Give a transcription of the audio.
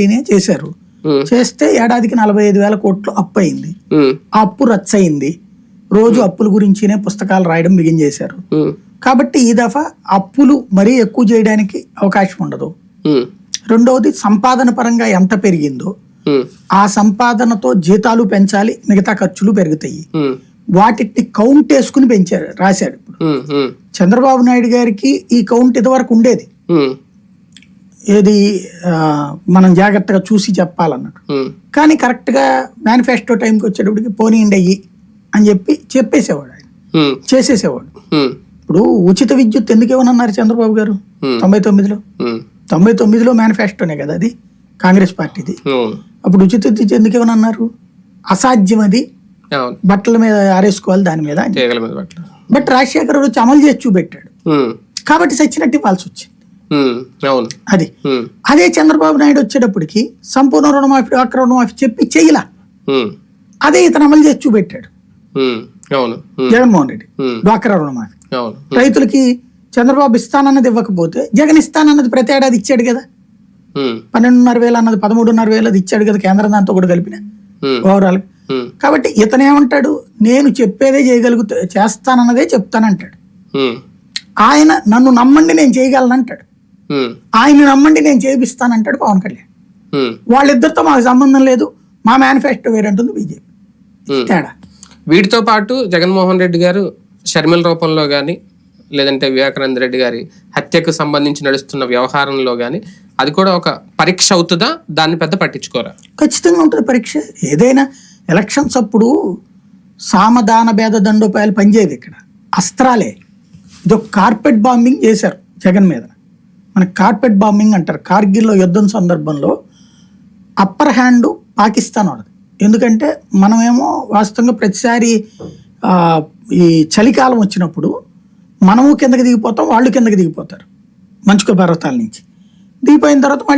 పెట్టినే చేశారు. చేస్తే ఏడాదికి 45,000 కోట్లు అప్పు అయింది. ఆ అప్పు రచ్చయింది. రోజు అప్పుల గురించినే పుస్తకాలు రాయడం బిగించేశారు. కాబట్టి ఈ దఫా అప్పులు మరీ ఎక్కువ చేయడానికి అవకాశం ఉండదు. రెండవది సంపాదన పరంగా ఎంత పెరిగిందో ఆ సంపాదనతో జీతాలు పెంచాలి, మిగతా ఖర్చులు పెరుగుతాయి. వాటిని కౌంట్ వేసుకుని పెంచారు, రాశాడు. ఇప్పుడు చంద్రబాబు నాయుడు గారికి ఈ కౌంట్ ఇదివరకు ఉండేది, ఏది మనం జాగ్రత్తగా చూసి చెప్పాలన్నట్టు. కానీ కరెక్ట్ గా మేనిఫెస్టో టైంకి వచ్చేటప్పటికి పోనీండి అయ్యి అని చెప్పేసేవాడు ఆయన, చేసేసేవాడు. ఇప్పుడు ఉచిత విద్యుత్ ఎందుకు ఇవ్వనన్నారు చంద్రబాబు గారు 99లో మేనిఫెస్టోనే కదా అది, కాంగ్రెస్ పార్టీది. అప్పుడు ఉచిత విద్యుత్ ఎందుకు ఇవ్వనన్నారు? అసాధ్యం అది, బట్టల మీద ఆరేసుకోవాలి దాని మీద. బట్ రాజశేఖర్ వచ్చి అమలు చేసి చూపెట్టాడు కాబట్టి సచ్చినట్టు ఇవ్వాల్సి వచ్చింది. అది అదే చంద్రబాబు నాయుడు వచ్చేటప్పటికి సంపూర్ణ రుణమాఫీ, డ్వాక్రా రుణమాఫీ చెప్పి చెయ్యలా, అదే ఇతను అమలు చేసి చూపెట్టాడు జగన్మోహన్ రెడ్డి. డ్వాక్రా రుణమాఫీ రైతులకి చంద్రబాబు ఇస్తానన్నది ఇవ్వకపోతే జగన్ ఇస్తానన్నది ప్రతి ఏడాది ఇచ్చాడు కదా. 12,500 అన్నది 13,500 అది ఇచ్చాడు కదా, కేంద్రం దాంతో కూడా కలిపిన ఓవరాల్. కాబట్టి ఇతను ఏమంటాడు, నేను చెప్పేదే చేస్తానన్నదే చెప్తానంటాడు. ఆయన నన్ను నమ్మండి నేను చేయగలను అంటాడు, ఆయన నమ్మండి నేను చేపిస్తానంటాడు పవన్ కళ్యాణ్. వాళ్ళిద్దరితో మాకు సంబంధం లేదు, మా మేనిఫెస్టో వేరంటుంది బీజేపీ. తేడా. వీటితో పాటు జగన్మోహన్ రెడ్డి గారు షర్మిల రూపంలో కానీ లేదంటే వివేకానంద రెడ్డి గారి హత్యకు సంబంధించి నడుస్తున్న వ్యవహారంలో కానీ అది కూడా ఒక పరీక్ష అవుతుందా? దాన్ని పెద్ద పట్టించుకోరా? ఖచ్చితంగా ఉంటుంది పరీక్ష. ఏదైనా ఎలక్షన్స్ అప్పుడు సామదాన భేద దండోపాయాలు పనిచేయదు, ఇక్కడ అస్త్రాలే. ఇదొక కార్పెట్ బాంబింగ్ చేశారు జగన్ మీద. మనకి కార్పెట్ బాంబింగ్ అంటారు. కార్గిల్లో యుద్ధం సందర్భంలో అప్పర్ హ్యాండ్ పాకిస్తాన్ వాడదు. ఎందుకంటే మనమేమో వాస్తవంగా ప్రతిసారి ఈ చలికాలం వచ్చినప్పుడు మనము కిందకి దిగిపోతాం, వాళ్ళు కిందకి దిగిపోతారు మంచుక పర్వతాల నుంచి. దిగిపోయిన తర్వాత